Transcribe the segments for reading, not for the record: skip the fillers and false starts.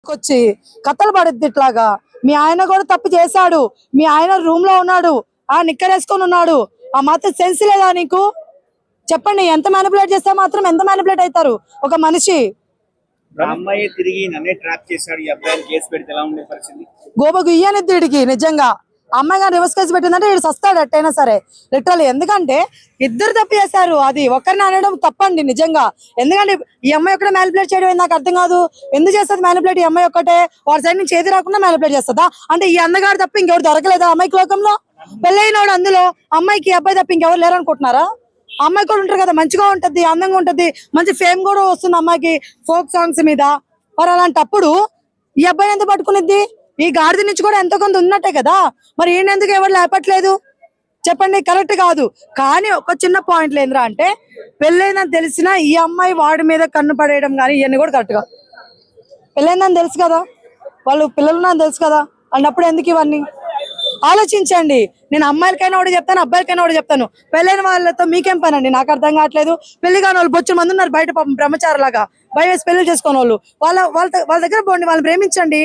వచ్చి కథలు పడుద్ది ఇట్లాగా. మీ ఆయన కూడా తప్పు చేశాడు, మీ ఆయన రూమ్ లో ఉన్నాడు, నిక్కరేసుకొని ఉన్నాడు, ఆ మాత్రం సెన్స్ లేదా నీకు? చెప్పండి, ఎంత మ్యానిపులేట్ చేస్తే మాత్రం ఎంత మ్యానిపులేట్ అవుతారు ఒక మనిషి? అమ్మాయి తిరిగి నన్నే ట్రాప్ చేశాడు, ఈ అబ్బాయిని కేసు పెడితే ఎలా ఉండే పరిస్థితి? గోబకు ఇయ్యనిద్ది వీడికి నిజంగా. అమ్మాయి గారు రివర్స్ కేసు పెట్టిందంటే వీడు సస్తాడు ఎట్టయినా సరే లిటరల్లీ. ఎందుకంటే ఇద్దరు తప్పు చేశారు, అది ఒక్కరిని అనడం తప్పండి నిజంగా. ఎందుకంటే ఈ అమ్మాయి ఒక్కడే మ్యానిపులేట్ చేయడం నాకు అర్థం కాదు. ఎందుకు చేస్తుంది మ్యానిపులేట్? ఈ అమ్మాయి ఒక్కటే వాడి సైడ్ నుంచి ఏది రాకుండా మ్యానిపులేట్ చేస్తుందా? అంటే ఈ అందగాడు తప్ప ఇంకెవరు దొరకలేదా అమ్మాయికి లోకంలో? పెళ్ళైనోడు అందులో అమ్మాయికి అబ్బాయి తప్ప ఇంకెవరు లేరనుకుంటున్నారా? అమ్మాయి కూడా ఉంటారు కదా, మంచిగా ఉంటది, అందంగా ఉంటది, మంచి ఫేమ్ కూడా వస్తుంది అమ్మాయికి ఫోక్ సాంగ్స్ మీద. మరి అలాంటప్పుడు ఈ అబ్బాయిని ఎంత పట్టుకునిద్ది? ఈ గాడిద నుంచి కూడా ఎంతో కొంత ఉన్నట్టే కదా, మరి ఈయనెందుకు ఎవరు లేపట్లేదు చెప్పండి? కరెక్ట్ కాదు. కానీ ఒక చిన్న పాయింట్ లేదురా అంటే, పెళ్ళైందని తెలిసినా ఈ అమ్మాయి వాడి మీద కన్ను పడేయడం కానీ ఇవన్నీ కూడా కరెక్ట్ కాదు. పెళ్ళైందని తెలుసు కదా, వాళ్ళు పిల్లలున్నారని తెలుసు కదా, అన్నప్పుడు ఎందుకు ఇవన్నీ? ఆలోచించండి. నేను అమ్మాయిలకైనా ఒకటి చెప్తాను, అబ్బాయిలకైనా ఒకటి చెప్తాను, పెళ్ళైన వాళ్ళతో మీకేం పని అండి? నాకు అర్థం కావట్లేదు. పెళ్లి కాని వాళ్ళు బొచ్చు మంది ఉన్నారు బయట, పాపం బ్రహ్మచారులాగా బయట పెళ్లి చేసుకునే వాళ్ళు. వాళ్ళ దగ్గర పోండి, వాళ్ళని ప్రేమించండి.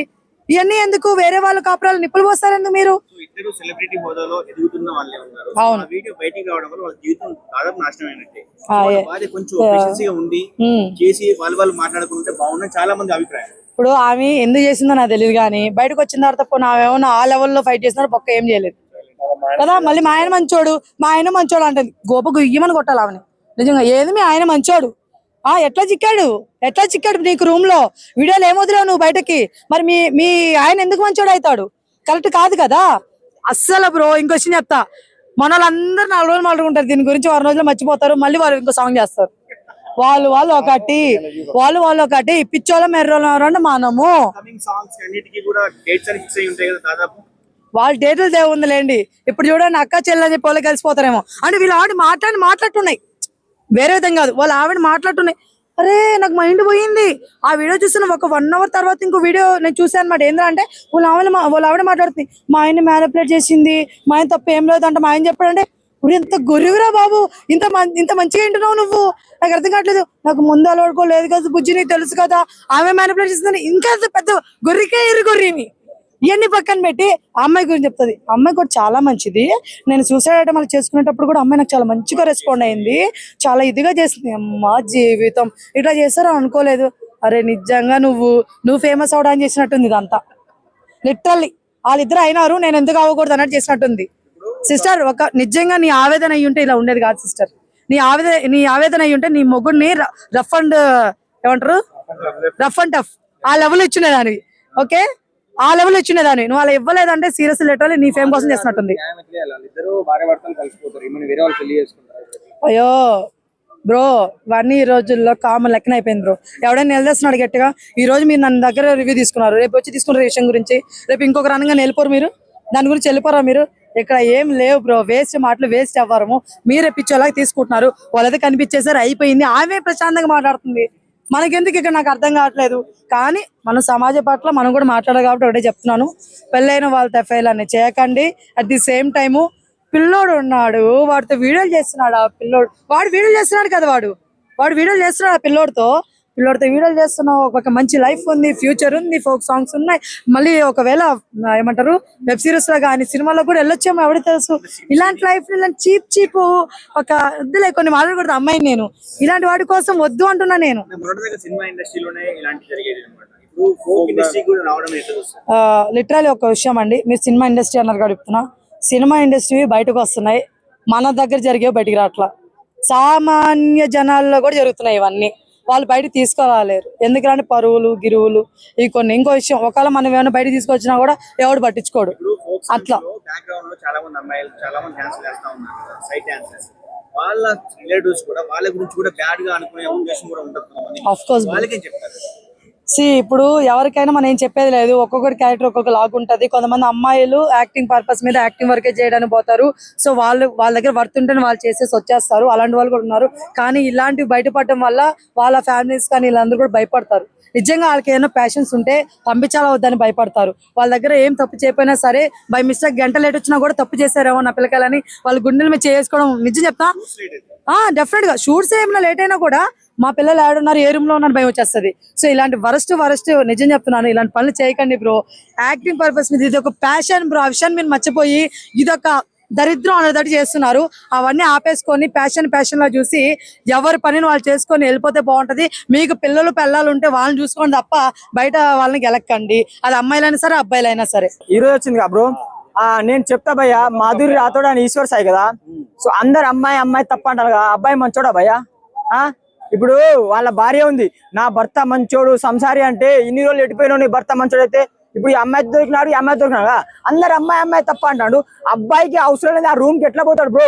ఇవన్నీ ఎందుకు? వేరే వాళ్ళ కాపురాలు నిప్పులు పోస్తారు ఎందుకు మీరు? ఇద్దరు సెలబ్రిటీ హోదాలో ఎదుగుతున్న వాళ్ళే ఉన్నారు. అవును, వీడియో బయటికి రావడం వల్ల వాళ్ళ జీవితం దాదాపు నాశనం అయినట్టే. వాళ్ళే కొంచెం ఎఫిషియన్సీగా ఉండి చేసి వాళ్ళు మాట్లాడుకుంటే బాగుందని చాలా మంది అభిప్రాయం. ఇప్పుడు ఆమె ఎందుకు చేసిందో నాకు తెలియదు, కానీ బయటకు వచ్చిన తర్వాత పోనీ ఆమె ఏమన్నా ఆ లెవెల్లో ఫైట్ చేసినారు, పక్క ఏం చేయలేదు కదా. మళ్ళీ మా ఆయన మంచోడు, మా ఆయన మంచోడు అంటే గోపకు ఇయ్యమని కొట్టాలి ఆమెని. నిజంగా ఏది మీ ఆయన మంచోడు? ఎట్లా చిక్కాడు నీకు రూమ్ లో? వీడియోలు ఏమొదిలేవు నువ్వు బయటకి? మరి మీ ఆయన ఎందుకు మంచోడు అవుతాడు? కరెక్ట్ కాదు కదా అస్సలు. బ్రో ఇంకో విషయం చెప్తా, మన వాళ్ళందరూ 4 రోజులు మాట్లాడుకుంటారు దీని గురించి, 2 రోజులు మర్చిపోతారు, మళ్ళీ వాళ్ళు ఇంకో సాంగ్ చేస్తారు. వాళ్ళు ఒకటి పిచ్చోళ్ళ మెర్రోళ్ళు మనము. వాళ్ళ డేట్లు దేవుందిలేండి. ఇప్పుడు చూడండి, అక్క చెల్లెని చెప్పి వాళ్ళు కలిసిపోతారేమో అంటే వీళ్ళు ఆవిడ మాట్లాడుతున్నాయి, వేరే విధంగా కాదు, వాళ్ళు ఆవిడ మాట్లాడుతున్నాయి. అరే నాకు మైండ్ పోయింది ఆ వీడియో చూసిన ఒక 1 అవర్ తర్వాత ఇంకో వీడియో నేను చూసాను అనమాట. ఏంటంటే వాళ్ళ ఆవిడ మాట్లాడుతుంది, మా ఆయన్ని మ్యానిపులేట్ చేసింది, మా ఆయన తప్ప ఏం లేదంటే మా ఆయన చెప్పాడంటే. ఇప్పుడు ఎంత గొర్రెవిరా బాబు, ఇంత మంచిగా ఏంటున్నావు నువ్వు? నాకు అర్థం కావట్లేదు. నాకు ముందు అలవాడుకోలేదు కదా బుజ్జి, నీకు తెలుసు కదా ఆమె మ్యానిపులేట్ చేసిందని. ఇంకా పెద్ద గొర్రెకే గొర్రెమి. ఇవన్నీ పక్కన పెట్టి అమ్మాయి గురించి చెప్తుంది. అమ్మాయి కూడా చాలా మంచిది. నేను సూసైడ్ అటెంప్ట్ చేసుకునేటప్పుడు కూడా అమ్మాయి నాకు చాలా మంచిగా రెస్పాండ్ అయింది, చాలా ఇదిగా చేసింది. అమ్మా జీవితం ఇట్లా చేస్తారో అనుకోలేదు. అరే నిజంగా నువ్వు ఫేమస్ అవడానికి చేసినట్టుంది ఇదంతా. లిటరల్లీ వాళ్ళిద్దరు అయినారు, నేను ఎందుకు అవ్వకూడదు అన్నట్టు చేసినట్టుంది. సిస్టర్, ఒక నిజంగా నీ ఆవేదన అయ్యి ఉంటే ఇలా ఉండేది కాదు సిస్టర్. నీ ఆవేదన అయ్యి ఉంటే నీ మొగుడిని రఫ్ అండ్ టఫ్ ఆ లెవెల్ ఇచ్చినదానివి. ఓకే, ఆ లెవెల్ ఇచ్చినదాన్ని నువ్వు అలా ఇవ్వలేదంటే సీరియస్ లిటరల్లీ నీ ఫేమ్ కోసం చేసినట్టుంది. అయ్యో బ్రో, ఇవన్నీ ఈ రోజుల్లో కామన్ లెక్కన అయిపోయింది బ్రో. ఎవడైనా నిలదీస్తున్నాడు గట్టిగా. ఈ రోజు మీరు నన్ను దగ్గర రివ్యూ తీసుకున్నారు, రేపు వచ్చి తీసుకున్న విషయం గురించి రేపు ఇంకొక రణంగా వెళ్ళిపోరు మీరు, దాని గురించి వెళ్ళిపోరా మీరు? ఇక్కడ ఏం లేవు బ్రో, వేస్ట్ మాటలు, వేస్ట్ అవ్వరము. మీరే పిచ్చోలాగా తీసుకుంటున్నారు. వాళ్ళైతే కనిపించేసారు, అయిపోయింది. ఆమె ప్రశాంతంగా మాట్లాడుతుంది, మనకెందుకు ఇక్కడ? నాకు అర్థం కావట్లేదు. కానీ మన సమాజం పట్ల మనం కూడా మాట్లాడాలి కాబట్టి ఒకటే చెప్తున్నాను, పెళ్ళైన వాళ్ళతో ఎఫ్ఐఆర్ అని చేయకండి. అట్ ది సేమ్ టైము పిల్లోడు ఉన్నాడు, వాడితో వీడియోలు చేస్తున్నాడు. ఆ పిల్లోడు వాడు వీడియోలు చేస్తున్నాడు కదా, వాడు వీడియోలు చేస్తున్నాడు ఆ పిల్లోడితో వీడియోలు చేస్తున్నావు. ఒక మంచి లైఫ్ ఉంది, ఫ్యూచర్ ఉంది, ఫోక్ సాంగ్స్ ఉన్నాయి. మళ్ళీ ఒకవేళ ఏమంటారు వెబ్ సిరీస్ లో కానీ సినిమాలో కూడా వెళ్ళొచ్చేమో, ఎవరికి తెలుసు? ఇలాంటి లైఫ్ ఇలాంటి చీప్ ఒక వద్దులే, కొన్ని మాట్లాడకూడదు అమ్మాయిని. నేను ఇలాంటి వాడి కోసం వద్దు అంటున్నా. నేను లిటరల్లీ ఒక విషయం అండి, మీరు సినిమా ఇండస్ట్రీ అన్నారు కాబట్టి చెప్తున్నా, సినిమా ఇండస్ట్రీ బయటకు వస్తున్నాయి, మన దగ్గర జరిగేవి బయటికి రావట్లా. సామాన్య జనాల్లో కూడా జరుగుతున్నాయి ఇవన్నీ, వాళ్ళు బయట తీసుకురాలేరు. ఎందుకంటే పరువులు గిరువులు ఈ కొన్ని. ఇంకో విషయం, ఒకవేళ మనం ఏమైనా బయట తీసుకొచ్చినా కూడా ఎవడు పట్టించుకోడు. అట్లా ఇప్పుడు ఎవరికైనా మనం ఏం చెప్పేది లేదు, ఒక్కొక్కటి క్యారెక్టర్ ఒక్కొక్క లాగా ఉంటది. కొంతమంది అమ్మాయిలు యాక్టింగ్ పర్పస్ మీద యాక్టింగ్ వర్కే చేయడానికి పోతారు. సో వాళ్ళ దగ్గర వర్త్ ఉంటేనే వాళ్ళు చేసేసి వచ్చేస్తారు, అలాంటి వాళ్ళు కూడా ఉన్నారు. కానీ ఇలాంటివి బయటపడడం వల్ల వాళ్ళ ఫ్యామిలీస్ కానీ వీళ్ళందరూ కూడా భయపడతారు. నిజంగా వాళ్ళకి ఏమైనా ప్యాషన్స్ ఉంటే పంపించాలా వద్దని భయపడతారు. వాళ్ళ దగ్గర ఏం తప్పు చేయకపోయినా సరే బై మిస్టేక్ గంట లేట్ వచ్చినా కూడా తప్పు చేశారేమో నా పిల్లకాయలని వాళ్ళ గుండెల మీద చేసుకోవడం. నిజం చెప్తా, డెఫినెట్ గా షూట్స్ ఏమైనా లేట్ అయినా కూడా మా పిల్లలు ఏడున్నారు, ఏ రూమ్ లో ఉన్నారు భయం వచ్చేస్తుంది. సో ఇలాంటి వరస్ట్ నిజం చెప్తున్నాను, ఇలాంటి పనులు చేయకండి బ్రో. యాక్టింగ్ పర్పస్ మీద ఇది ఒక ప్యాషన్ బ్రో. ఆ విషయాన్ని మీరు మర్చిపోయి ఇదొక దరిద్రం అనేటట్టు చేస్తున్నారు. అవన్నీ ఆపేసుకొని ప్యాషన్ లా చూసి ఎవరి పనిని వాళ్ళు చేసుకొని వెళ్ళిపోతే బాగుంటది. మీకు పిల్లలు పిల్లలు ఉంటే వాళ్ళని చూసుకోండి తప్ప బయట వాళ్ళని గెలక్కండి. అది అమ్మాయిలైనా సరే అబ్బాయిలైనా సరే. ఈ రోజు వచ్చింది కదా బ్రో, నేను చెప్తా భయ్యా, మాధురి రాథోడ్ అని ఈశ్వర్ సాయి కదా. సో అందరు అమ్మాయి తప్ప అంటారు కదా, అబ్బాయి మంచోడా భయ్యా? ఇప్పుడు వాళ్ళ భార్య ఉంది, నా భర్త మంచోడు సంసారి అంటే ఇన్ని రోజులు ఎట్టిపోయినావు, నీ భర్త మంచోడు అయితే ఇప్పుడు ఈ అమ్మాయి దొరికినాడు, ఈ అమ్మాయి దొరికినాడు కదా, అందరు అమ్మాయి తప్ప అంటాడు. అబ్బాయికి అవసరం లేదు, ఆ రూమ్ కి ఎట్లా పోతాడు బ్రో?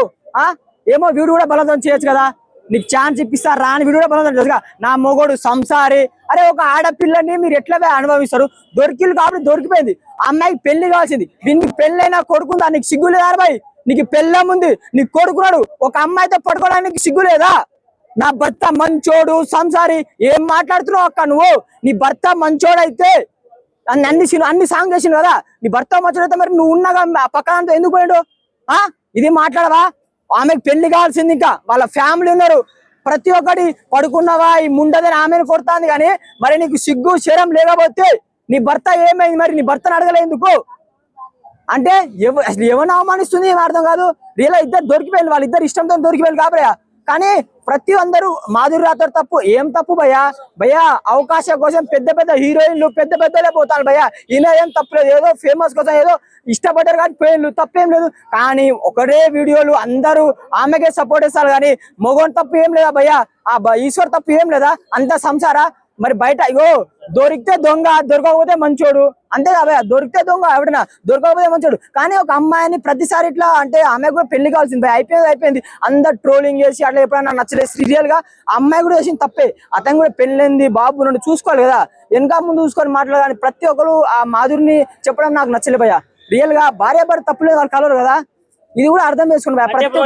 ఏమో వీడు కూడా బలవంతం చేయొచ్చు కదా, నీకు ఛాన్స్ ఇప్పిస్తారు రా అని వీడు కూడా బలవంతం చేయొచ్చు కదా. నా మొగోడు సంసారి, అరే ఒక ఆడపిల్లని మీరు ఎట్లా అనుభవిస్తారు? దొరికిలు కాబట్టి దొరికిపోయింది. అమ్మాయికి పెళ్లి కావాల్సింది, దీనికి పెళ్ళైనా కొడుకుందా? నీకు సిగ్గు లేదా బాయ్? నీకు పెళ్ళం ఉంది, నీకు కొడుకున్నాడు, ఒక అమ్మాయితో పడుకోవడానికి సిగ్గు లేదా? నా భర్త మంచోడు సంసారి ఏం మాట్లాడుతున్నావు అక్క నువ్వు? నీ భర్త మంచోడైతే అన్ని సాంగ్ చేసిండు కదా, నీ భర్త మంచోడైతే మరి నువ్వు ఉన్నాగా పక్కన ఎందుకు పోయాడు? ఇది మాట్లాడవా? ఆమెకు పెళ్లి కావాల్సింది, ఇంకా వాళ్ళ ఫ్యామిలీ ఉన్నారు, ప్రతి ఒక్కటి పడుకున్నావా ఈ ముండదని ఆమెను కొడుతుంది. కానీ మరి నీకు సిగ్గు శరం లేకపోతే నీ భర్త ఏమైంది? మరి నీ భర్తను అడగలేందుకు అంటే అసలు ఏమన్నా అవమానిస్తుంది ఏం అర్థం కాదు. రియల్ ఇద్దరు దొరికిపోయింది, వాళ్ళిద్దరు ఇష్టంతో దొరికిపోయింది కాబోయా. కానీ ప్రతి అందరూ మాధురి రాథోడ్ తప్పు ఏం తప్పు భయ్యా? అవకాశం కోసం పెద్ద హీరోయిన్లు పెద్దలే పోతారు భయ్యా. ఈయన ఏం తప్పలేదు, ఏదో ఫేమస్ కోసం ఏదో ఇష్టపడ్డారు కానీ పోయిన్లు, తప్పేం లేదు. కానీ ఒకటే వీడియోలు అందరూ ఆమెకే సపోర్ట్ చేస్తారు కానీ మొగోని తప్పు ఏం లేదా భయ్యా? ఈశ్వర్ తప్పు ఏం లేదా? అంత సంసారా? మరి బయట ఇగో దొరికితే దొంగ, దొరకకపోతే మంచోడు, అంతే కదా భయ్యా? దొరికితే దొంగ ఎవడైనా, దొరకకపోతే మంచోడు. కానీ ఒక అమ్మాయిని ప్రతిసారి ఇట్లా అంటే ఆమె కూడా పెళ్లి కావాల్సింది భయ్యా. అయిపోయింది, అందరు ట్రోలింగ్ చేసి అట్లా ఎప్పుడైనా నచ్చలేదు. సీరియల్ గా అమ్మాయి కూడా చేసింది తప్పే, అతను కూడా పెళ్ళింది బాబు నుండి చూసుకోవాలి కదా, వెనక ముందు చూసుకొని మాట్లాడాలి. ప్రతి ఒక్కరు ఆ మాధురిని చెప్పడం నాకు నచ్చలేదు భయ్యా. రియల్ గా భార్య తప్పులేదు, వాళ్ళు కలవరు కదా, ఇది కూడా అర్థం చేసుకున్నా.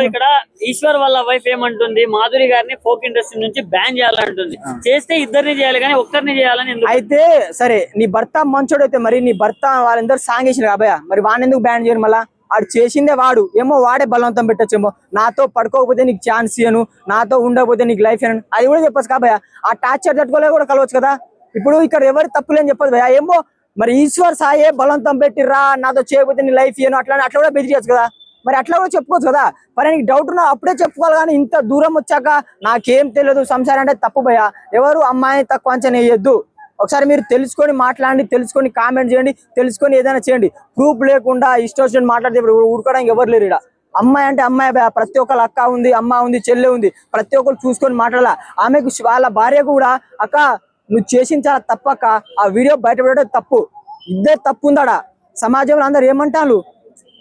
ఇక్కడ ఈశ్వర్ వాళ్ళ వైఫ్ ఏమంటుంది, మాధురి గారిని ఫోక్ ఇండస్ట్రీ నుంచి బ్యాన్ చేయాలంటుంది. చేస్తే ఇద్దరిని చేయాలి కానీ ఒక్కరిని చేయాలని. అయితే సరే, నీ భర్త మంచోడు అయితే మరి నీ భర్త వాళ్ళందరూ సాంగ్ చేసిన కాబోయా, మరి వాడిని ఎందుకు బ్యాన్ చేయరు? మళ్ళా వాడు చేసిందే వాడు, ఏమో వాడే బలవంతం పెట్టచ్చేమో, నాతో పడుకోకపోతే నీకు ఛాన్స్ ఇయ్యను, నాతో ఉండకపోతే నీకు లైఫ్ ఇయ్యను, అది కూడా చెప్పచ్చు కాబోయా. ఆ టార్చర్ తట్టుకోలే కూడా కలవచ్చు కదా. ఇప్పుడు ఇక్కడ ఎవరు తప్పులేని చెప్పదు భయ్యా. ఏమో మరి ఈశ్వర్ సాయే బలవంతం పెట్టిర్రా, నాతో చేయకపోతే నీ లైఫ్ ఇయ్యను అట్లా కూడా బెదిరియచ్చు కదా. మరి అట్లా కూడా చెప్పుకోవచ్చు కదా. మరి నీకు డౌట్ ఉన్నా అప్పుడే చెప్పుకోవాలి కానీ ఇంత దూరం వచ్చాక నాకేం తెలియదు సంసారం అంటే తప్పు భయ్యా. ఎవరు అమ్మాయిని తక్కువ అంచనా వేయొద్దు. ఒకసారి మీరు తెలుసుకొని మాట్లాడండి, తెలుసుకొని కామెంట్ చేయండి, తెలుసుకొని ఏదైనా చేయండి. ప్రూఫ్ లేకుండా ఇష్టం మాట్లాడితే ఊరుకోవడానికి ఎవరు లేరు. ఇక్కడ అమ్మాయి అంటే అమ్మాయి భయ్యా. ప్రతి ఒక్కరు అక్క ఉంది, అమ్మ ఉంది, చెల్లె ఉంది, ప్రతి ఒక్కరు చూసుకొని మాట్లాడాల. ఆమెకు వాళ్ళ భార్య కూడా అక్క నువ్వు చేసిన చాలా తప్పక్క, ఆ వీడియో బయటపడడం తప్పు, ఇద్దరు తప్పు ఉందాడా. సమాజంలో అందరు ఏమంటారు,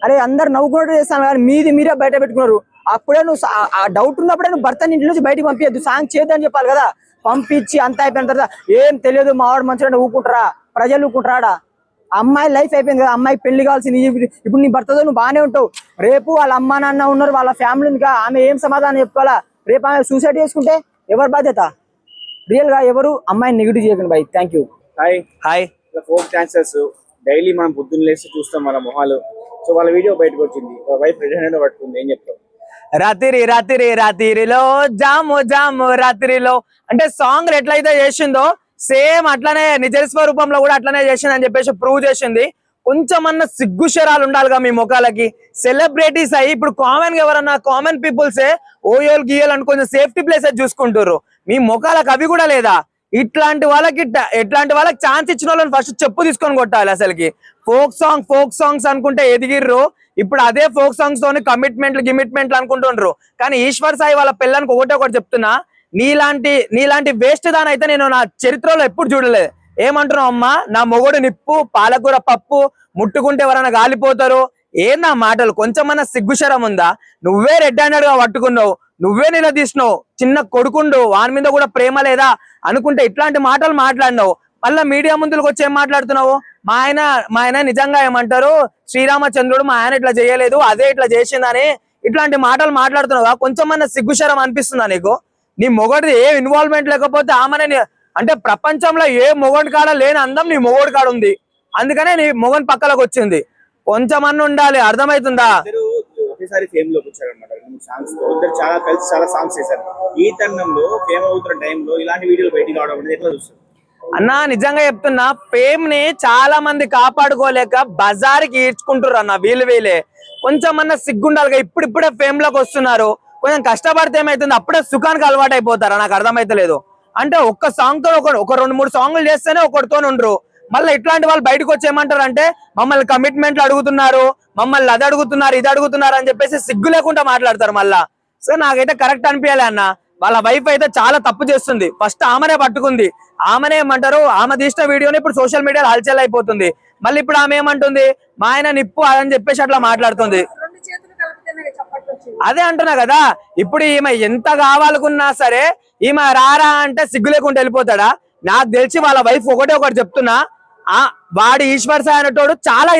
అరే అందరు నవ్వుకున్నట్టు చేస్తాను కానీ మీరే బయట పెట్టుకున్నారు. అప్పుడే నువ్వు ఆ డౌట్ ఉన్నప్పుడే నువ్వు భర్తని ఇంటి నుంచి బయటకు పంపించద్దు, సాంగ్ చేద్దని చెప్పాలి కదా. పంపించి అంత అయిపోయిన తర్వాత ఏం తెలియదు మావాడు మంచిగా ఊకుంటారా, ప్రజలు ఊకుంటారా? అమ్మాయి లైఫ్ అయిపోయింది కదా, అమ్మాయికి పెళ్లి కావాల్సింది. ఇప్పుడు నీ భర్తతో నువ్వు బాగానే ఉంటావు, రేపు వాళ్ళ అమ్మ నాన్న ఉన్నారు, వాళ్ళ ఫ్యామిలీ ఉంది, ఆమె ఏం సమాధానం చెప్పుకోవాలా? రేపు ఆమె సూసైడ్ చేసుకుంటే ఎవరు బాధ్యత? రియల్ గా ఎవరు అమ్మాయిని నెగిటివ్ చేయకండి bye. Thank you. Hi folk dancers daily మనం పొద్దున్న లేసి చూస్తాం వాళ్ళ మొహాలు. సో వాళ్ళ వీడియో బయటకు వచ్చింది, వైఫ్ రెడ్ హ్యాండ్ పట్టుకుంది, ఏం చెప్తావు? రాత్రిలో జాము రాత్రిలో అంటే సాంగ్ ఎట్లయితే చేసిందో సేమ్ అట్లనే నిజ స్వరూపంలో కూడా అట్లనే చేసింది అని చెప్పేసి ప్రూవ్ చేసింది. కొంచెం అన్న సిగ్గు శరాలు ఉండాలిగా మీ ముఖాలకి. సెలబ్రిటీస్ అయ్యి ఇప్పుడు కామన్ గా ఎవరన్నా కామన్ పీపుల్సే ఓయోల్ గియోల్ అని కొంచెం సేఫ్టీ ప్లేసెస్ చూసుకుంటారు, మీ ముఖాలకు అవి కూడా లేదా? ఇట్లాంటి వాళ్ళకి ఛాన్స్ ఇచ్చిన వాళ్ళని ఫస్ట్ చెప్పు తీసుకొని కొట్టాలి. అసలుకి ఫోక్ సాంగ్స్ అనుకుంటే ఎదిగిర్రు, ఇప్పుడు అదే ఫోక్ సాంగ్స్ తోని కమిట్మెంట్లు అనుకుంటుండ్రు. కానీ ఈశ్వర్ సాయి వాళ్ళ పిల్లనికి ఒకటి చెప్తున్నా, నీలాంటి వేస్ట్ దాని అయితే నేను నా చరిత్రలో ఎప్పుడు చూడలేదు. ఏమంటున్నావు అమ్మా, నా మొగుడు నిప్పు పాలకూర పప్పు ముట్టుకుంటే ఎవరైనా గాలిపోతారు, నా మాటలు కొంచెమన్నా సిగ్గుశరం ఉందా? నువ్వే రెడ్ హ్యాండెడ్ గా పట్టుకున్నావు, నువ్వే నిలదీసినావు, చిన్న కొడుకుండు వాని మీద కూడా ప్రేమ లేదా అనుకుంటే ఇట్లాంటి మాటలు మాట్లాడినావు. మళ్ళా మీడియా ముందుకు వచ్చి ఏం మాట్లాడుతున్నావు? మా ఆయన నిజంగా ఏమంటారు, శ్రీరామచంద్రుడు మా ఆయన ఇట్లా చేయలేదు, అదే ఇట్లా చేసిందని ఇట్లాంటి మాటలు మాట్లాడుతున్నావా? కొంచెమన్నా సిగ్గుశరం అనిపిస్తుందా నీకు? నీ మొగడిది ఏ ఇన్వాల్వ్మెంట్ లేకపోతే ఆమెనే అంటే ప్రపంచంలో ఏ మొగడి కాడ లేని అందం నీ మొగడి కాడ ఉంది, అందుకనే నీ మొగని పక్కలకు వచ్చింది. కొంచెమన్నా ఉండాలి, అర్థమవుతుందా? ఒకేసారి ఫేమ్ లోకి వచ్చారనమాట. 2 సాంగ్స్ తో ఇద్దరు చాలా కలిసి చాలా సాంగ్స్ చేశారు. ఈ తరుణంలో ఫేమ్ అవుతున్న టైంలో ఇలాంటి వీడియోలు బయటికి రావడం అనేది ఎట్లా చూస్తారు? అన్నా నిజంగా చెప్తున్నా, ఫేమ్ ని చాలా మంది కాపాడుకోలేక బజార్కి ఈడ్చుకుంటారు అన్న. వీళ్ళే కొంచెం అన్న సిగ్గుండాలిగా. ఇప్పుడిప్పుడే ఫేమ్ లోకి వస్తున్నారు. కొంచెం కష్టపడితే ఏమైతుంది, అప్పుడే సుఖానికి అలవాటు అయిపోతారా? నాకు అర్థమైతలేదు. అంటే ఒక్క సాంగ్ తో ఒక 2-3 సాంగ్లు చేస్తేనే ఒకటితో ఉండరు. మళ్ళీ ఇట్లాంటి వాళ్ళు బయటకు వచ్చి ఏమంటారు అంటే, మమ్మల్ని కమిట్మెంట్లు అడుగుతున్నారు, మమ్మల్ని అది అడుగుతున్నారు, ఇది అడుగుతున్నారు అని చెప్పేసి సిగ్గు లేకుండా మాట్లాడతారు మళ్ళా. సో నాకైతే కరెక్ట్ అనిపించాలి అన్న. వాళ్ళ వైఫ్ అయితే చాలా తప్పు చేస్తుంది. ఫస్ట్ ఆమెనే పట్టుకుంది. ఆమెనే ఏమంటారు, ఆమె తీసిన వీడియోని ఇప్పుడు సోషల్ మీడియాలో హల్చల్ అయిపోతుంది. మళ్ళీ ఇప్పుడు ఆమె ఏమంటుంది, మా ఆయన నిప్పు అని చెప్పేసి అట్లా మాట్లాడుతుంది. అదే అంటున్నా కదా, ఇప్పుడు ఈమె ఎంత కావాలనుకున్నా సరే ఈమె రారా అంటే సిగ్గు లేకుండా వెళ్ళిపోతాడా? నాకు తెలిసి వాళ్ళ వైఫ్ ఒకటి చెప్తున్నా, వాడు ఈశ్వర్ సాయి అనేటోడు చాలా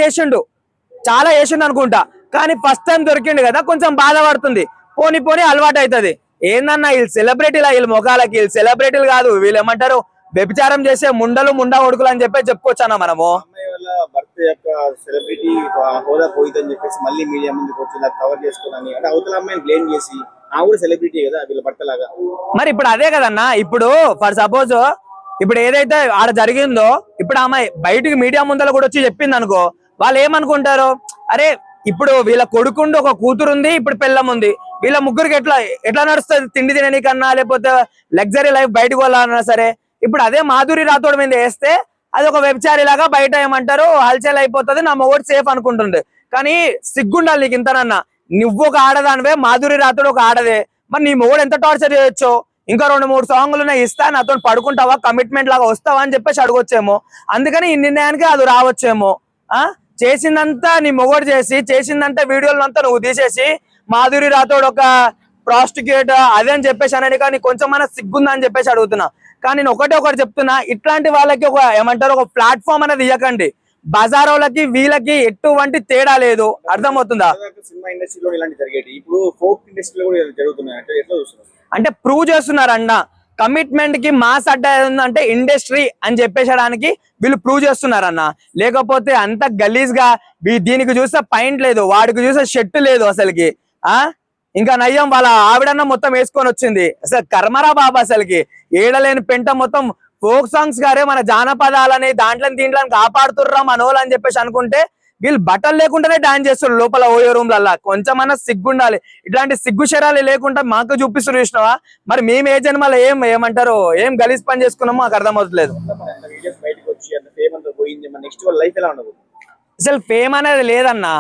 చేసిండు అనుకుంటా. కానీ ఫస్ట్ టైం దొరికిండు కదా, కొంచెం బాధపడుతుంది. పోని అలవాటు అవుతుంది. ఏందన్నా వీళ్ళు సెలబ్రిటీలు, వీళ్ళ ముఖాలకి వీళ్ళు సెలబ్రిటీలు కాదు, వీళ్ళు ఏమంటారు వ్యభిచారం చేసే ముండా కొడుకులు అని చెప్పుకోవచ్చు అన్న మనము. అమ్మాయి వాళ్ళ భర్త యొక్క సెలబ్రిటీ హోదా పోయిందని చెప్పేసి మళ్ళీ మీడియా ముందుకు వచ్చి కవర్ చేసుకోవాలని, అంటే అవతల అమ్మాయిని బ్లేమ్ చేసి, ఆ కూడా సెలబ్రిటీ కదా వీళ్ళ భర్త లాగా. మరి ఇప్పుడు అదే కదన్నా. ఇప్పుడు ఫర్ సపోజ్ ఇప్పుడు ఏదైతే ఆడ జరిగిందో, ఇప్పుడు ఆమె బయటికి మీడియా ముందర కూడా వచ్చి చెప్పింది అనుకో, వాళ్ళు ఏమనుకుంటారు, అరే ఇప్పుడు వీళ్ళ కొడుకుండు, ఒక కూతురు ఉంది, ఇప్పుడు పిల్లం ఉంది, వీళ్ళ ముగ్గురికి ఎట్లా నడుస్తుంది తిండి తిననికన్నా, లేకపోతే లగ్జరీ లైఫ్ బయటకు వెళ్ళాలన్నా సరే. ఇప్పుడు అదే మాధురి రాథోడ్ మీద వేస్తే అది ఒక వ్యభిచారి లాగా బయట ఏమంటారు హల్చల్ అయిపోతుంది, నా మొగోడు సేఫ్ అనుకుంటుంది. కానీ సిగ్గుండాలి నీకు ఇంతనన్నా. నువ్వు ఒక ఆడదానివే, మాధురి రాథోడ్ ఒక ఆడదే. మరి నీ మొగోడు ఎంత టార్చర్ చేయొచ్చో, ఇంకా 2-3 సాంగ్లు ఇస్తా, నాతో పడుకుంటావా, కమిట్మెంట్ లాగా వస్తావా అని చెప్పేసి అడగొచ్చేమో. అందుకని ఈ నిర్ణయానికి అది రావచ్చేమో. చేసిందంతా నీ మొగోడు చేసి, చేసిందంతా వీడియోలంతా నువ్వు తీసేసి, మాధురి రాథోడ్ ఒక ప్రాస్టిక్యూట్ అదే అని చెప్పేసి అనేది కానీ కొంచెం మన సిగ్గుందా అని చెప్పేసి అడుగుతున్నా. కానీ నేను ఒకటి చెప్తున్నా, ఇట్లాంటి వాళ్ళకి ఒక ఏమంటారు ఒక ప్లాట్ఫామ్ అనేది ఇవ్వకండి. బజార్ వాళ్ళకి వీళ్ళకి ఎటువంటి తేడా లేదు. అర్థమవుతుందా? సినిమా ఇండస్ట్రీలో ఇలాంటి జరిగేది ఇప్పుడు ఫోక్ ఇండస్ట్రీలో కూడా జరుగుతున్నాయి అంటే ఎట్లా చూస్తున్నారు? అంటే ప్రూవ్ చేస్తున్నారు అన్న. కమిట్మెంట్ కి మాస్ అడ్డా అంటే ఇండస్ట్రీ అని చెప్పేసడానికి వీళ్ళు ప్రూవ్ చేస్తున్నారన్న. లేకపోతే అంత గలీజ్ గా దీనికి చూస్తే పాయింట్ లేదు, వాడికి చూస్తే షర్ట్ లేదు అసలుకి. ఇంకా నయ్యం వాళ్ళ ఆవిడన్న మొత్తం వేసుకొని వచ్చింది. అసలు కర్మరా బాబా, అసలుకి ఏడలేని పెంట మొత్తం ఫోక్ సాంగ్స్ గారే మన జానపదాలని దీంట్లో కాపాడుతుర్రా మనోళ్ళు అని చెప్పేసి అనుకుంటే, వీళ్ళు బట్టలు లేకుండానే డాన్స్ చేస్తారు లోపల ఓయో రూమ్లల్లా. కొంచెమన్నా సిగ్గుండాలి. ఇట్లాంటి సిగ్గు శరాలు లేకుండా మాకు చూపిస్తారు చూసినావా? మరి మేము ఏ జన్మలో ఏమంటారు ఏం గలీజ్ పని చేసుకున్నామో మాకు అర్థమవుతలేదు. అసలు ఫేమ్ అనేది లేదన్నా.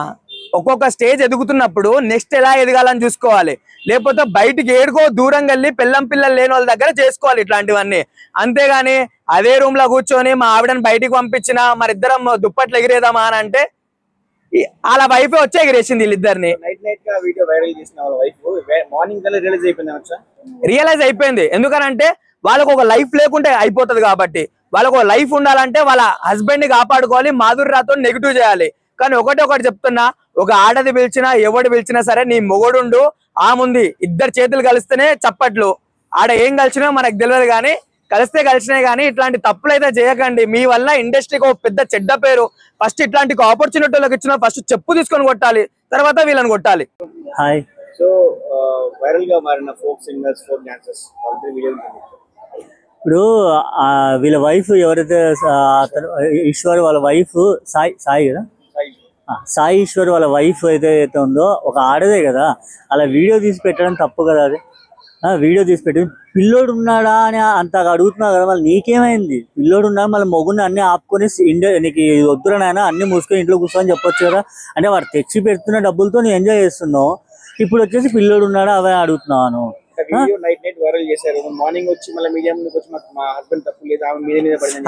ఒక్కొక్క స్టేజ్ ఎదుగుతున్నప్పుడు నెక్స్ట్ ఎలా ఎదగాలని చూసుకోవాలి. లేకపోతే బయటికి ఏడుకో దూరంగా వెళ్ళి పిల్లలు లేని వాళ్ళ దగ్గర చేసుకోవాలి ఇట్లాంటివన్నీ. అంతేగాని అదే రూమ్ లో కూర్చొని మా ఆవిడని బయటికి పంపించినా మరిద్దరం దుప్పట్లు ఎగిరేదామా అని అంటే వాళ్ళ వైఫ్ వచ్చి ఎగిరేసింది వీళ్ళిద్దరిని. రియలైజ్ అయిపోయింది. ఎందుకనంటే వాళ్ళకు ఒక లైఫ్ లేకుంటే అయిపోతుంది కాబట్టి. వాళ్ళకు ఒక లైఫ్ ఉండాలంటే వాళ్ళ హస్బెండ్ ని కాపాడుకోవాలి, మాధురి రాథోడ్ నెగిటివ్ చేయాలి. కానీ ఒకటి చెప్తున్నా, ఒక ఆడది పిలిచినా ఎవడు పిలిచినా సరే నీ మొగడుండు ఆ ముందు ఇద్దరు చేతులు కలిస్తేనే చప్పట్లు. ఆడ ఏం కలిసినా మనకు తెలియదు, కానీ కలిసినాయి. కానీ ఇట్లాంటి తప్పులు అయితే చేయకండి. మీ వల్ల ఇండస్ట్రీకి ఒక పెద్ద చెడ్డ పేరు. ఫస్ట్ ఇట్లాంటి ఆపర్చునిటీలకు ఇచ్చిన ఫస్ట్ చెప్పు తీసుకొని కొట్టాలి, తర్వాత వీళ్ళని కొట్టాలి. హాయ్. సో వైరల్ గా మారిన ఫోక్ సింగర్స్, ఫోక్ డాన్సర్స్ ఇప్పుడు వీళ్ళ వైఫ్ ఎవరైతే ఈశ్వర్ వాళ్ళ వైఫ్ సాయి కదా, సాయి ఈశ్వర్ వాళ్ళ వైఫ్ అయితే ఉందో ఒక ఆడదే కదా, అలా వీడియో తీసి పెట్టడం తప్పు కదా. అది వీడియో తీసి పెట్టి పిల్లోడు ఉన్నాడా అని అంతగా అడుగుతున్నావు కదా, మళ్ళీ నీకేమైంది? పిల్లోడు ఉన్నాడు, మళ్ళీ మొగుడిని అన్ని ఆపుకొని నీకు వద్దురనైనా అన్ని మూసుకొని ఇంట్లో కూర్చొని చెప్పొచ్చు కదా. అంటే వాడు తెచ్చి పెడుతున్న డబ్బులతో నువ్వు ఎంజాయ్ చేస్తున్నావు, ఇప్పుడు వచ్చేసి పిల్లోడు ఉన్నాడా అవే అడుగుతున్నాను.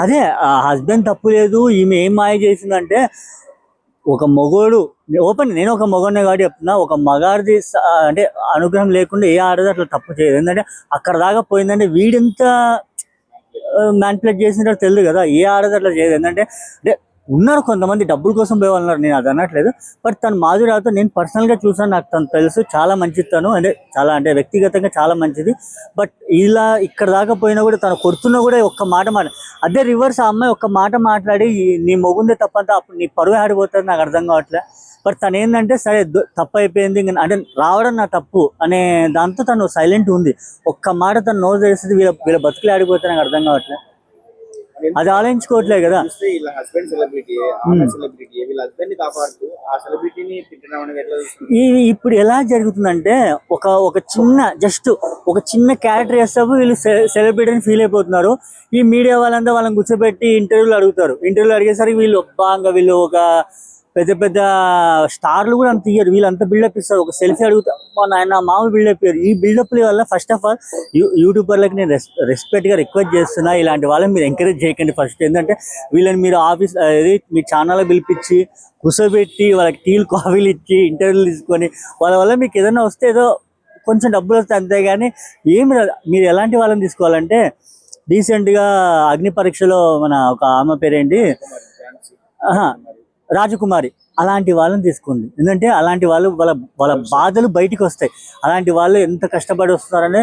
అదే హస్బెండ్ తప్పు లేదు, ఈమె ఏం మాయ చేసిందంటే ఒక మొగోడు నేను ఒక మొగోడినే కాబట్టి చెప్తున్నా, ఒక మగాడిది అంటే అనుగ్రహం లేకుండా ఏ ఆడది అట్లా తప్పు చేయదు. ఎందుకంటే అక్కడ దాకా పోయిందంటే వీడింత మ్యానిపులేట్ చేసినట్టు తెలియదు కదా, ఏ ఆడది అట్లా చేయదు. ఎందుకంటే అంటే ఉన్నారు కొంతమంది డబ్బుల కోసం పోయే వాళ్ళు, నేను అది అనట్లేదు. బట్ తను మాధురి రాథోడ్ నేను పర్సనల్గా చూసాను, నాకు తను తెలుసు, చాలా మంచిది తను. అంటే వ్యక్తిగతంగా చాలా మంచిది. బట్ ఇలా ఇక్కడ దాకా పోయినా కూడా తను కొడుతున్నా కూడా ఒక్క మాట అదే రివర్స్ ఆ అమ్మాయి ఒక్క మాట మాట్లాడి నీ మొగుందే తప్పంతా అప్పుడు నీ పరువు ఆడిపోతుంది, నాకు అర్థం కావట్లే. బట్ తను ఏంటంటే సరే తప్పు అయిపోయింది అంటే రావడం నా తప్పు అనే దాంతో తను సైలెంట్ ఉంది. ఒక్క మాట తను నోరు తెరిస్తే వీళ్ళ బతుకులు ఆడిపోతే నాకు అర్థం కావట్లేదు. అది ఆలోచించుకోవట్లేదు కదా. చూస్తే వీళ్ళ హస్బెండ్ సెలబ్రిటీ, ఆమె సెలబ్రిటీ, వీళ్ళ హస్బెండ్ ని కాపాడుతూ ఆ సెలబ్రిటీని తిట్టడం అనేది ఎట్లా చూస్తుంది? ఇప్పుడు ఎలా జరుగుతుందంటే ఒక చిన్న క్యారెక్టర్ చేస్తాము వీళ్ళు సెలబ్రిటీ అని ఫీల్ అయిపోతున్నారు. ఈ మీడియా వాళ్ళంతా వాళ్ళని కూర్చోబెట్టి ఇంటర్వ్యూలు అడుగుతారు. ఇంటర్వ్యూలు అడిగేసరికి వీళ్ళు వీళ్ళు ఒక పెద్ద స్టార్లు కూడా అంత ఇయ్యరు, వీళ్ళు అంత బిల్డప్ ఇస్తారు. ఒక సెల్ఫీ అడుగుతారు, ఆయన మామూలు బిల్డప్ ఇయ్యరు. ఈ బిల్డప్ వల్ల ఫస్ట్ ఆఫ్ ఆల్ యూట్యూబర్లకి నేను రెస్పెక్ట్ గా రిక్వెస్ట్ చేస్తున్నా, ఇలాంటి వాళ్ళని మీరు ఎంకరేజ్ చేయకండి. ఫస్ట్ ఏంటంటే వీళ్ళని మీరు ఆఫీస్ మీ ఛానల్ పిలిపించి కూర్చోబెట్టి వాళ్ళకి టీలు కాఫీలు ఇచ్చి ఇంటర్వ్యూలు తీసుకొని వాళ్ళ వల్ల మీకు ఏదైనా వస్తే ఏదో కొంచెం డబ్బులు వస్తాయి అంతేగాని ఏమి మీరు ఎలాంటి వాళ్ళని తీసుకోవాలంటే రీసెంట్ గా అగ్ని పరీక్షలో మన ఒక ఆమె పేరేంటి రాజకుమారి, అలాంటి వాళ్ళని తీసుకోండి. ఎందుకంటే అలాంటి వాళ్ళు వాళ్ళ బాధలు బయటికి వస్తాయి. అలాంటి వాళ్ళు ఎంత కష్టపడి వస్తున్నారనే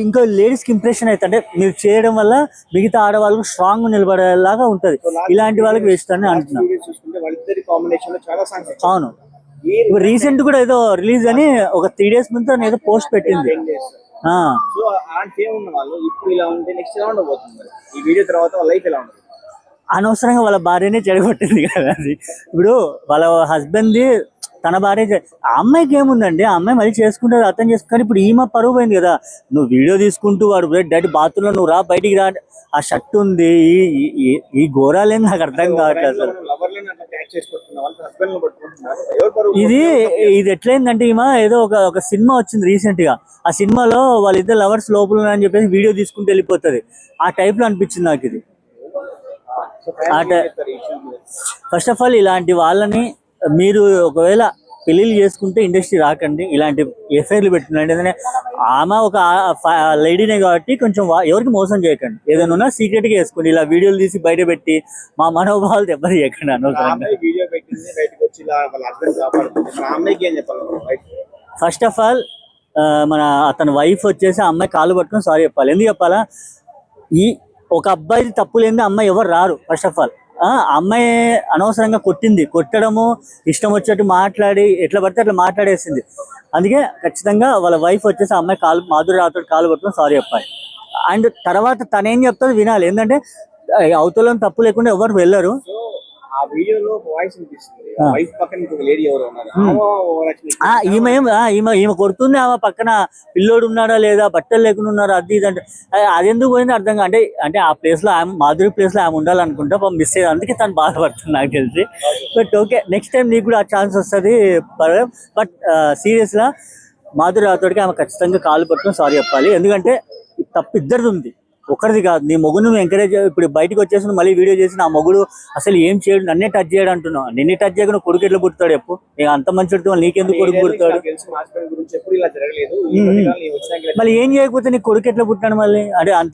ఇంకో లేడీస్కి ఇంప్రెషన్ అయితే అంటే మీరు చేయడం వల్ల మిగతా ఆడవాళ్ళకు స్ట్రాంగ్ నిలబడేలాగా ఉంటది. ఇలాంటి వాళ్ళకి వేస్ట్ అని అంటున్నాను. అవును, ఇప్పుడు రీసెంట్ కూడా ఏదో రిలీజ్ అని ఒక 3 days ముందు ఏదో పోస్ట్ పెట్టింది. అనవసరంగా వాళ్ళ భార్యనే చెడగొట్టింది కదా అది. ఇప్పుడు వాళ్ళ హస్బెండ్ తన భార్య ఆ అమ్మాయికి ఏముందండి, ఆ అమ్మాయి మళ్ళీ చేసుకుంటే అర్థం చేసుకుని ఇప్పుడు ఈమె పరువు పోయింది కదా. నువ్వు వీడియో తీసుకుంటూ వాడు డైరెక్ట్ బాత్రూంలో నువ్వు రా బయటికి రా, ఆ షర్ట్ ఉంది, ఈ ఘోరాలేని నాకు అర్థం కావట్లేదు అసలు. ఇది ఎట్లయిందంటే ఈమె ఏదో ఒక సినిమా వచ్చింది రీసెంట్ గా, ఆ సినిమాలో వాళ్ళిద్దరు లవర్స్ లోపల అని చెప్పేసి వీడియో తీసుకుంటూ వెళ్ళిపోతుంది. ఆ టైప్ లో అనిపించింది నాకు ఇది. ఫస్ట్ ఆఫ్ ఆల్ ఇలాంటి వాళ్ళని మీరు ఒకవేళ పెళ్లిళ్ళు చేసుకుంటే ఇండస్ట్రీ రాకండి, ఇలాంటి ఎఫ్ఐఆర్లు పెట్టుకున్నాండి. ఎందుకంటే ఆమె ఒక లేడీనే కాబట్టి కొంచెం ఎవరికి మోసం చేయకండి. ఏదైనా సీక్రెట్ గా వేసుకోండి. ఇలా వీడియోలు తీసి బయట పెట్టి మా మనోభావాలు దెబ్బ చేయకండి అనవసరంగా. ఫస్ట్ ఆఫ్ ఆల్ అతని వైఫ్ వచ్చేసి ఆ అమ్మాయి కాళ్ళు పట్టుకొని సారీ చెప్పాలి. ఎందుకు చెప్పాలా, ఒక అబ్బాయిది తప్పు లేని అమ్మాయి ఎవరు రారు. ఫస్ట్ ఆఫ్ ఆల్ అమ్మాయి అనవసరంగా కొట్టడము, ఇష్టం వచ్చేట్టు మాట్లాడి ఎట్లా పడితే అట్లా మాట్లాడేసింది. అందుకే ఖచ్చితంగా వాళ్ళ వైఫ్ వచ్చేసి ఆ అమ్మాయి మాధురి రాథోడ్ కాలు పట్టుకొని సారీ చెప్పాలి. అండ్ తర్వాత తనేం చెప్తాదో వినాలి. ఏంటంటే అవతల తప్పు లేకుండా ఎవరు వెళ్ళరు. ఆ వీడియోలో వాయిస్ వినిపిస్తుంది, వైఫ్ పక్కన ఇంకొక లేడీ ఎవరు ఉన్నారు, ఈమె కొడుతుంది, ఆమె పక్కన పిల్లోడు ఉన్నాడా లేదా, బట్టలు లేకుండా ఉన్నారా, అది ఇది అంటే అదెందుకు పోయింది అర్థం కాదు. అంటే ఆ ప్లేస్ లో ఆమె మాధురి ప్లేస్ లో ఆమె ఉండాలనుకుంటా మిస్ అయ్యేది, అందుకే తను బాధపడుతుంది నాకు తెలిసి. బట్ ఓకే, నెక్స్ట్ టైం నీకు కూడా ఆ ఛాన్స్ వస్తుంది. బట్ సీరియస్ గా మాధురి రాథోడ్కి ఆమె ఖచ్చితంగా కాలు పట్టుకొని సారీ చెప్పాలి. ఎందుకంటే తప్పు ఇద్దరిది ఉంది, ఒకరిది కాదు. నీ మొగుడు నువ్వు ఎంకరేజ్, ఇప్పుడు బయటకు వచ్చేసి మళ్ళీ వీడియో చేసి నా మొగుడు అసలు ఏం చేయడు, నన్నే టచ్ చేయడు అంటున్నావు. నిన్నే టచ్ చేయకుండా కొడుకు ఎట్లా పుడతాడు చెప్పు? నేను అంత మంచి నీకెందుకు కొడుకు పుడతాడు? మళ్ళీ ఏం చేయకపోతే నీ కొడుకు ఎట్లా పుట్టాడు మళ్ళీ? అంటే అంత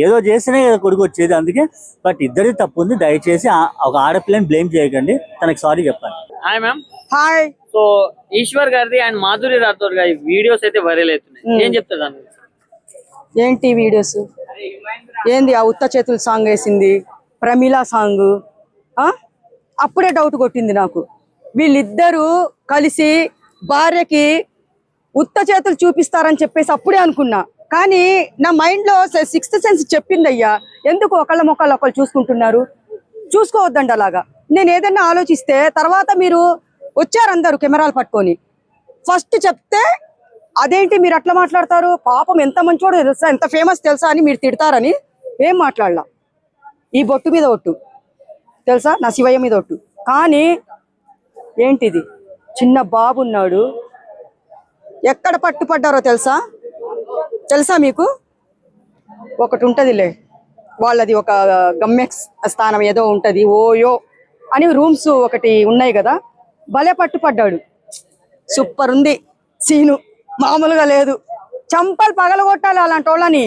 ఏదో చేస్తేనే కదా కొడుకు వచ్చేది. అందుకే బట్ ఇద్దరిది తప్పు ఉంది. దయచేసి ఒక ఆడపిల్లని బ్లేమ్ చేయకండి, తనకి సారీ చెప్పాలి. Hi ma'am. Hi. So Eshwar గారిది అండ్ మాధురి రాథోడ్ గారి వీడియోస్ అయితే వైరల్ అవుతున్నాయి, ఏం చెప్తారు దాని గురించి? ఏంటి వీడియోస్ ఏంది? ఆ ఉత్త చేతుల సాంగ్ వేసింది, ప్రమీలా సాంగ్. అప్పుడే డౌట్ కొట్టింది నాకు. వీళ్ళిద్దరూ కలిసి భార్యకి ఉత్త చేతులు చూపిస్తారని చెప్పేసి అప్పుడే అనుకున్నా. కానీ నా మైండ్ లో 6th సెన్స్ చెప్పింది, అయ్యా ఎందుకు ఒకళ్ళ మొక్కలు ఒకళ్ళు చూసుకుంటున్నారు, చూసుకోవద్దండి అలాగా. నేను ఏదైనా ఆలోచిస్తే తర్వాత మీరు వచ్చారు అందరు కెమెరాలు పట్టుకొని, ఫస్ట్ చెప్తే అదేంటి మీరు అట్లా మాట్లాడతారు, పాపం ఎంత మంచోడు తెలుసా, ఎంత ఫేమస్ తెలుసా అని మీరు తిడతారని ఏం మాట్లాడలా. ఈ బొట్టు మీద ఒట్టు తెలుసా, నా శివయ్య మీద ఒట్టు. కానీ ఏంటిది, చిన్న బాబు ఉన్నాడు, ఎక్కడ పట్టుపడ్డారో తెలుసా మీకు? ఒకటి ఉంటదిలే వాళ్ళది, ఒక గమ్య స్థానం ఏదో ఉంటది, ఓయో అని రూమ్స్ ఒకటి ఉన్నాయి కదా, భలే పట్టుపడ్డాడు. సూపర్ ఉంది సీను, మామూలుగా లేదు. చంపలు పగలగొట్టాలి అలాంటి వాళ్ళని.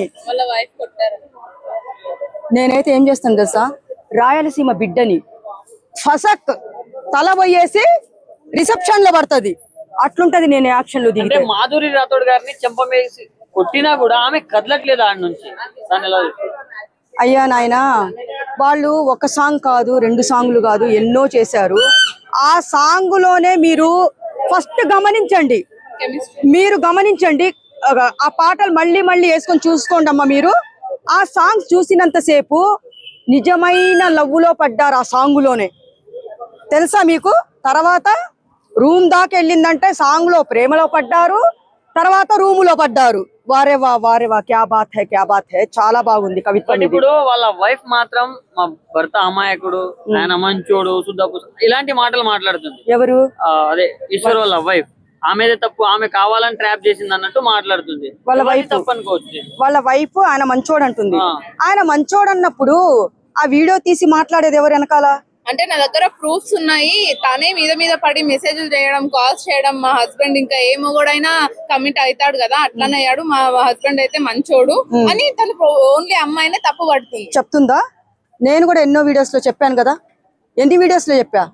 నేనైతే ఏం చేస్తాను తెలుసా, రాయలసీమ బిడ్డని ఫసక్ తల పోయేసి రిసెప్షన్ లో పడుతుంది, అట్లుంటది. నేను యాక్షన్ లో దిగితే మాధురి రాథోడ్ గారిని చెంపమేసి కొట్టినా కూడా ఆమె కదలట్లేదు ఆడ నుంచి. అయ్యా నాయనా, వాళ్ళు ఒక సాంగ్ కాదు, 2 సాంగ్లు కాదు, ఎన్నో చేశారు. ఆ సాంగులోనే మీరు ఫస్ట్ గమనించండి, మీరు గమనించండి. ఆ పాటలు మళ్ళీ మళ్ళీ వేసుకొని చూసుకోండి అమ్మా. మీరు ఆ సాంగ్స్ చూసినంతసేపు నిజమైన లవ్వులో పడ్డారు ఆ సాంగులోనే, తెలుసా మీకు? తర్వాత రూమ్ దాకా వెళ్ళిందంటే సాంగ్ లో ప్రేమలో పడ్డారు, తర్వాత రూములో పడ్డారు. వారేవా వారేవా, క్యా బాత్ హై, క్యా బాత్ హై. చాలా బాగుంది కవిత్వం ఇది. ఇప్పుడు వాళ్ళ వైఫ్ మాత్రం మా భర్త అమాయకుడు, ఆయన మంచోడు, శుద్ధపు ఇలాంటి మాటలు మాట్లాడుతుంది. ఎవరు? అదే ఈశ్వర్ వాళ్ళ వైఫ్. ఆమెదే తప్పు, ఆమె కావాలని ట్రాప్ చేసింది అన్నట్టు మాట్లాడుతుంది. వాళ్ళ వైఫ్ తప్పు అనుకోవచ్చు. వాళ్ళ వైఫ్ ఆయన మంచోడు అంటుంది. ఆయన మంచోడు అన్నప్పుడు ఆ వీడియో తీసి మాట్లాడేది ఎవరు వెనకాల? అంటే నా దగ్గర ప్రూఫ్స్ ఉన్నాయి. తనే మీద పడి మెసేజ్లు చేయడం, కాల్స్ చేయడం. మా హస్బెండ్ ఇంకా ఏ మొగోడైనా కమిట్ అవుతాడు కదా, అట్లానే అయ్యాడు. మా హస్బెండ్ అయితే మంచోడు అని తను ఓన్లీ అమ్మాయినే తప్పు పడుతుంది చెప్తుందా? నేను కూడా ఎన్నో వీడియోస్ లో చెప్పాను కదా. ఎన్ని వీడియోస్ లో చెప్పా?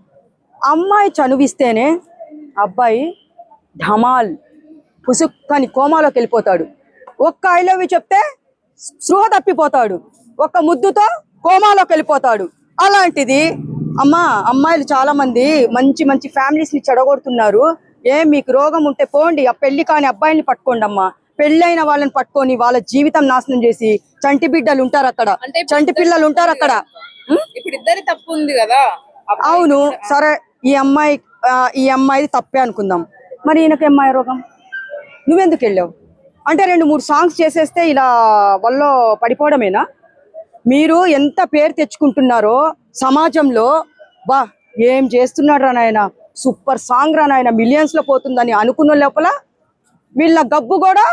అమ్మాయి చనువిస్తేనే అబ్బాయి ధమాల్ పుసుక్కని కోమాలోకి వెళ్ళిపోతాడు. ఒక్క ఐ లవ్ యూ చెప్తే స్పృహ తప్పిపోతాడు, ఒక్క ముద్దుతో కోమాలోకి వెళ్ళిపోతాడు. అలాంటిది అమ్మాయిలు చాలా మంది మంచి మంచి ఫ్యామిలీస్ ని చెడగొడుతున్నారు. మీకు రోగం ఉంటే పోండి, ఆ పెళ్లి కాని అబ్బాయిని పట్టుకోండి అమ్మా. పెళ్ళైన వాళ్ళని పట్టుకొని వాళ్ళ జీవితం నాశనం చేసి చంటి బిడ్డలు ఉంటారు అక్కడ, చంటి పిల్లలు ఉంటారు అక్కడ. ఇప్పుడు ఇద్దరి తప్పు ఉంది కదా. అవును సరే, ఈ అమ్మాయిది తప్పే అనుకుందాం. మరి ఈయనకి అమ్మాయి రోగం, నువ్వెందుకు వెళ్ళావు? అంటే 2-3 సాంగ్స్ చేసేస్తే ఇలా వల్ల పడిపోవడమేనా? మీరు ఎంత పేరు తెచ్చుకుంటున్నారో సమాజంలో. బా ఏం చేస్తున్నాడు రా నాయన, సూపర్ సాంగ్ రా నాయన, మిలియన్స్ లో పోతుందని అనుకున్న లోపల వీళ్ళ గబ్బు కూడా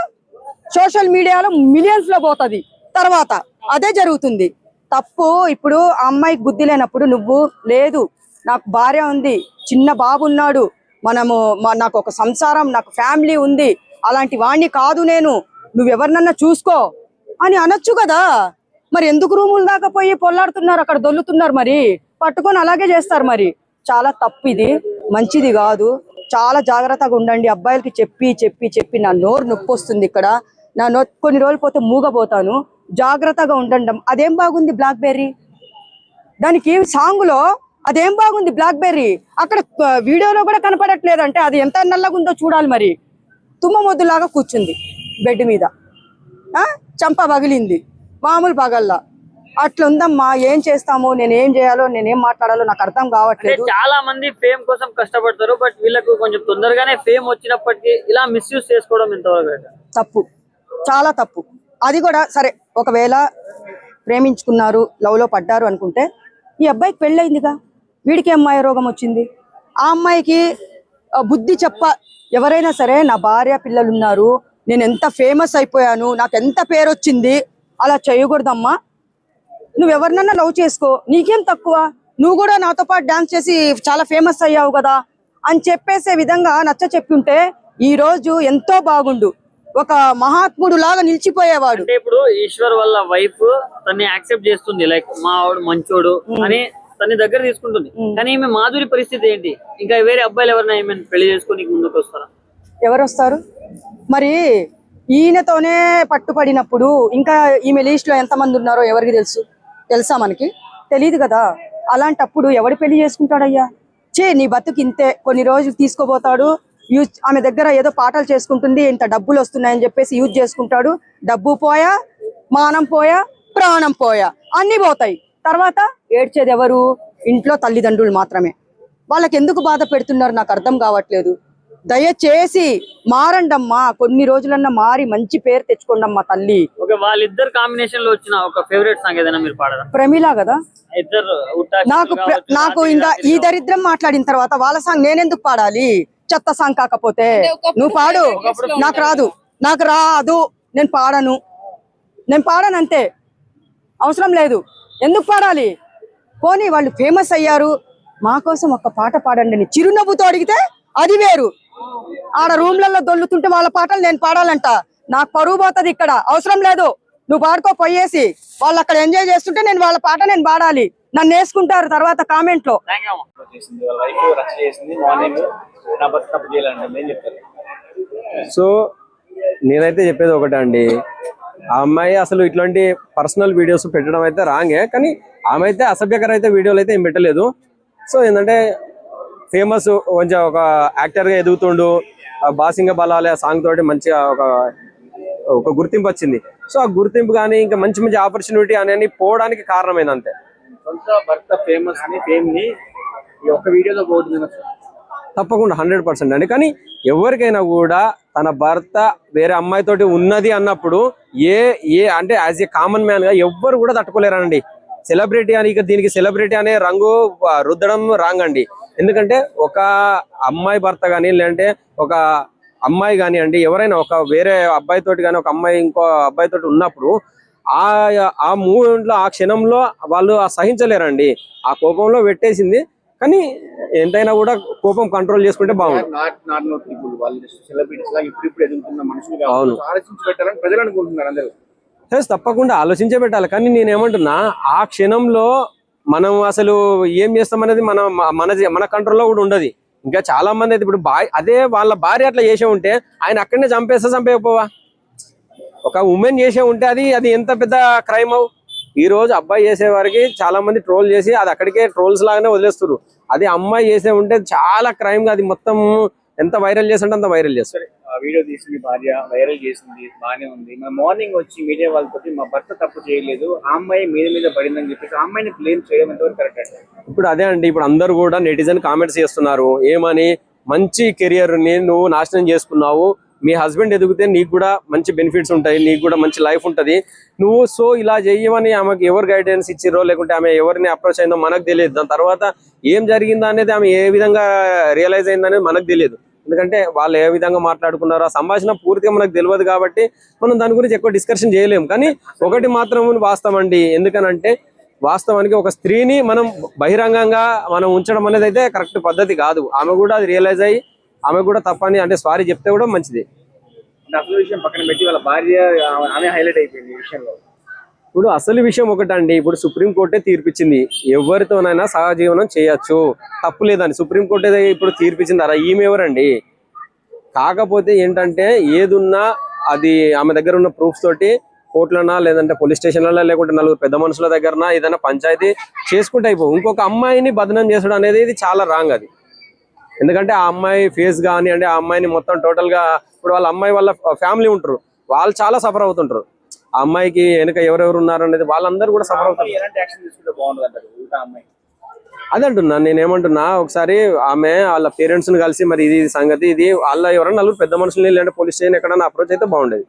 సోషల్ మీడియాలో మిలియన్స్ లో పోతుంది. తర్వాత అదే జరుగుతుంది. తప్పు. ఇప్పుడు ఆ అమ్మాయికి బుద్ధి లేనప్పుడు నువ్వు లేదు, నాకు భార్య ఉంది, చిన్న బాబు ఉన్నాడు, నాకు ఒక సంసారం, నాకు ఫ్యామిలీ ఉంది, అలాంటి వాణ్ణి కాదు నేను, నువ్వెవరినన్నా చూసుకో అని అనొచ్చు కదా. మరి ఎందుకు రూముల దాకా పోయి పొల్లాడుతున్నారు, అక్కడ దొల్లుతున్నారు, మరి పట్టుకొని అలాగే చేస్తారు. మరి చాలా తప్పు, ఇది మంచిది కాదు. చాలా జాగ్రత్తగా ఉండండి. అబ్బాయిలకి చెప్పి చెప్పి చెప్పి నా నోరు నొప్పి వస్తుంది ఇక్కడ. నా కొన్ని రోజులు పోతే మూగపోతాను. జాగ్రత్తగా ఉండండి. అదేం బాగుంది బ్లాక్ బెర్రీ, దానికి సాంగులో అదేం బాగుంది బ్లాక్ బెర్రీ, అక్కడ వీడియోలో కూడా కనపడట్లేదంటే అది ఎంత నల్లగా ఉందో చూడాలి. మరి తుమ్మ మొద్దులాగా కూర్చుంది బెడ్ మీద, చంప పగిలింది, మామూలు పగల్లా. అట్లా ఉందమ్మా. ఏం చేస్తాము, నేనేం చేయాలో, నేనేం మాట్లాడాలో నాకు అర్థం కావట్లేదు. చాలా మంది ఫేమ్ కోసం కష్టపడతారు, బట్ వీళ్ళకు కొంచెం తొందరగానే ఫేమ్ వచ్చినప్పటికీ ఇలా మిస్యూజ్ చేసుకోవడం ఎంతవరకు తప్పు, చాలా తప్పు. అది కూడా సరే, ఒకవేళ ప్రేమించుకున్నారు, లవ్ లో పడ్డారు అనుకుంటే, ఈ అబ్బాయికి పెళ్ళయిందిగా, వీడికి అమ్మాయి రోగం వచ్చింది. ఆ అమ్మాయికి బుద్ధి ఎవరైనా సరే, నా భార్య పిల్లలు ఉన్నారు, నేను ఎంత ఫేమస్ అయిపోయాను, నాకు ఎంత పేరు వచ్చింది, అలా చేయకూడదమ్మా. నువ్వెవరినన్నా లవ్ చేసుకో, నీకేం తక్కువ, నువ్వు కూడా నాతో పాటు డాన్స్ చేసి చాలా ఫేమస్ అయ్యావు కదా అని చెప్పేసే విధంగా నచ్చ చెప్తుంటే ఈ రోజు ఎంతో బాగుండు, ఒక మహాత్ముడు లాగా నిలిచిపోయేవాడు. అంటే ఇప్పుడు ఈశ్వర్ వాళ్ళ వైఫ్ తన్ని యాక్సెప్ట్ చేస్తుంది, లైక్ మా వాడు మంచోడు అని తన దగ్గర తీసుకుంటుంది. కానీ ఈమె మాధురి పరిస్థితి ఏంటి? ఇంకా వేరే అబ్బాయిలు ఎవరైనా ఈమె పెళ్లి చేసుకుని ముందుకు వస్తారా? ఎవరు వస్తారు మరి? ఈయనతోనే పట్టుపడినప్పుడు ఇంకా ఈమె లిస్ట్ లో ఎంతమంది ఉన్నారో ఎవరికి తెలుసా? మనకి తెలియదు కదా. అలాంటప్పుడు ఎవడు పెళ్లి చేసుకుంటాడయ్యా? నీ బతుకు ఇంతే, కొన్ని రోజులు తీసుకోబోతాడు, ఆమె దగ్గర ఏదో పాటలు చేసుకుంటుంది, ఇంత డబ్బులు వస్తున్నాయని చెప్పేసి యూజ్ చేసుకుంటాడు. డబ్బు పోయా, మానం పోయా, ప్రాణం పోయా, అన్ని పోతాయి. తర్వాత ఏడ్చేది ఎవరు? ఇంట్లో తల్లిదండ్రులు మాత్రమే. వాళ్ళకి ఎందుకు బాధ పెడుతున్నారు నాకు అర్థం కావట్లేదు. దయచేసి మారండమ్మా, కొన్ని రోజులన్నా మారి మంచి పేరు తెచ్చుకోండమ్మా తల్లి. వాళ్ళిద్దరు కాంబినేషన్ లో వచ్చిన ఒక ఫేవరెట్ సాంగ్ ఏదైనా మీరు పాడరా? ప్రమిళ కదా. నాకు నాకు ఇంకా ఈ దరిద్రం మాట్లాడిన తర్వాత వాళ్ళ సాంగ్ నేనెందుకు పాడాలి? చెత్త సాంగ్ కాకపోతే నువ్వు పాడు, నాకు రాదు, నేను పాడను అంతే, అవసరం లేదు. ఎందుకు పాడాలి? పోనీ వాళ్ళు ఫేమస్ అయ్యారు, మా కోసం ఒక్క పాట పాడండి అని చిరునవ్వుతో అడిగితే అది వేరు. ఆడ రూమ్లలో దొల్లుతుంటే వాళ్ళ పాటలు నేను పాడాలంట, నాకు పరువు పోతుంది ఇక్కడ. అవసరం లేదు, నువ్వు పాడుకో పోయేసి. వాళ్ళు అక్కడ ఎంజాయ్ చేస్తుంటే నేను వాళ్ళ పాట నేను పాడాలి, నన్ను వేసుకుంటారు తర్వాత కామెంట్ లో. సో నేనైతే చెప్పేది ఒకటే అండి, ఆ అమ్మాయి అసలు ఇట్లాంటి పర్సనల్ వీడియోస్ పెట్టడం అయితే రాంగే, కానీ ఆమె అయితే అసభ్యకర అయితే వీడియోలు అయితే ఏం పెట్టలేదు. సో ఏంటంటే ఫేమస్ కొంచెం ఒక యాక్టర్ గా ఎదుగుతుండు, బాసింగ బలాలే సాంగ్ తోటి మంచిగా ఒక గుర్తింపు వచ్చింది. సో ఆ గుర్తింపు కానీ ఇంకా మంచి మంచి ఆపర్చునిటీ అనేది పోవడానికి కారణమైంది అంతే. సొంత భర్త ఫేమస్ ని ఫేమ్ ని ఈ ఒక్క వీడియోలో పోతుంది. తప్పకుండా 100% అండి. కానీ ఎవరికైనా కూడా తన భర్త వేరే అమ్మాయితోటి ఉన్నది అన్నప్పుడు ఏ ఏ అంటే యాజ్ ఏ కామన్ మ్యాన్ గా ఎవ్వరు కూడా తట్టుకోలేరండి. సెలబ్రిటీ అని ఇక దీనికి సెలబ్రిటీ అనే రంగు రుద్దడం రాంగ్ అండి. ఎందుకంటే ఒక అమ్మాయి భర్త కానీ లేదంటే ఒక అమ్మాయి కానీ అండి, ఎవరైనా ఒక వేరే అబ్బాయితోటి కానీ ఒక అమ్మాయి ఇంకో అబ్బాయితోటి ఉన్నప్పుడు ఆ మూమెంట్లో ఆ క్షణంలో వాళ్ళు సహించలేరండి. ఆ కోపంలో పెట్టేసింది. కానీ ఎంతైనా కూడా కోపం కంట్రోల్ చేసుకుంటే బాగుంది. నార్మల్ పీపుల్ వాళ్ళు సెలబ్రిటీస్ లాగా ఇప్పుడు ఎదుగుతున్న మనుషులు అవును. ఆలోచించి పెట్టాలని ప్రజలు అనుకుంటున్నారు అందరూ. తప్పకుండా ఆలోచించే పెట్టాలి. కానీ నేనేమంటున్నా, ఆ క్షణంలో మనం అసలు ఏం చేస్తామనేది మన కంట్రోల్లో కూడా ఉండదు. ఇంకా చాలా మంది అయితే ఇప్పుడు అదే వాళ్ళ భార్య అట్లా చేసే ఉంటే ఆయన అక్కడనే చంపేయకపోవా? ఒక ఉమెన్ చేసే ఉంటే అది ఎంత పెద్ద క్రైమ్ అవు. ఈ రోజు అబ్బాయి చేసే వారికి చాలా మంది ట్రోల్ చేసి అది అక్కడికే ట్రోల్స్ లాగానే వదిలేస్తారు. అది అమ్మాయి చేసే ఉంటే చాలా క్రైమ్ గా అది మొత్తం ఎంత వైరల్ చేస్తుంటే అంత వైరల్ చేస్తారు. ఆ వీడియో తీసింది భార్య, వైరల్ చేసింది, బాగానే ఉంది. మన మార్నింగ్ వచ్చి మీడియా వాళ్ళతో మా భర్త తప్పు చేయలేదు, ఆ అమ్మాయి మీద పడిందని చెప్పేసి ఆ అమ్మాయిని బ్లేమ్ చేయడం ఎంతవరకు కరెక్ట్ అంటే? ఇప్పుడు అదే అండి, ఇప్పుడు అందరూ కూడా నెటిజన్ కామెంట్స్ చేస్తున్నారు. ఏమని, మంచి కెరియర్ ని నువ్వు నాశనం చేసుకున్నావు, మీ హస్బెండ్ ఎదిగితే నీకు కూడా మంచి బెనిఫిట్స్ ఉంటాయి, నీకు కూడా మంచి లైఫ్ ఉంటది, నువ్వు సో ఇలా చెయ్యమని ఆమెకు ఎవరు గైడెన్స్ ఇచ్చిరో లేకుంటే ఆమె ఎవరిని అప్రోచ్ అయిందో మనకు తెలియదు. దాని తర్వాత ఏం జరిగిందో అనేది ఆమె ఏ విధంగా రియలైజ్ అయిందనేది మనకు తెలియదు. ఎందుకంటే వాళ్ళు ఏ విధంగా మాట్లాడుకున్నారో ఆ సంభాషణ పూర్తిగా మనకు తెలియదు కాబట్టి మనం దాని గురించి ఎక్కువ డిస్కషన్ చేయలేము. కానీ ఒకటి మాత్రం వాస్తవం అండి, ఎందుకనంటే వాస్తవానికి ఒక స్త్రీని మనం బహిరంగంగా మనం ఉంచడం అనేది అయితే కరెక్ట్ పద్ధతి కాదు. ఆమె కూడా అది రియలైజ్ అయ్యి ఆమె కూడా తప్పని అంటే సారీ చెప్తే కూడా మంచిది. అసలు విషయం పక్కన పెట్టి వాళ్ళ భార్య ఆమె హైలైట్ అయిపోయింది ఈ విషయంలో. ఇప్పుడు అసలు విషయం ఒకటండి, ఇప్పుడు సుప్రీంకోర్టే తీర్పిచ్చింది ఎవరితోనైనా సహజీవనం చేయొచ్చు, తప్పు లేదని సుప్రీంకోర్టే ఇప్పుడు తీర్పిచ్చింది. అలా ఈమె ఎవరండి? కాకపోతే ఏంటంటే ఏదున్నా అది ఆమె దగ్గర ఉన్న ప్రూఫ్స్ తోటి కోర్టులనా లేదంటే పోలీస్ స్టేషన్లలో లేకుంటే నలుగురు పెద్ద మనుషుల దగ్గరనా ఏదైనా పంచాయతీ చేసుకుంటే అయిపో. ఇంకొక అమ్మాయిని బదనం చేసడం అనేది ఇది చాలా రాంగ్. అది ఎందుకంటే ఆ అమ్మాయి ఫేస్ కానీ అంటే ఆ అమ్మాయిని మొత్తం టోటల్ గా ఇప్పుడు వాళ్ళ అమ్మాయి వాళ్ళ ఫ్యామిలీ ఉంటారు, వాళ్ళు చాలా సఫర్ అవుతుంటారు. ఆ అమ్మాయికి వెనుక ఎవరెవరు ఉన్నారు అనేది వాళ్ళందరూ కూడా సఫర్ అవుతారు. ఎలాంటి యాక్షన్ తీసుకుంటే బాగుంటుంది అంటారు ఇంకా అమ్మాయి? అదే అంటున్నా, నేనేమంటున్నా, ఒకసారి ఆమె వాళ్ళ పేరెంట్స్ ని కలిసి మరి ఇది సంగతి ఇది వాళ్ళ ఎవరైనా నలుగురు పెద్ద మనుషులు లేదంటే పోలీస్ స్టేషన్ ఎక్కడైనా అప్రోచ్ అయితే బాగుండేది.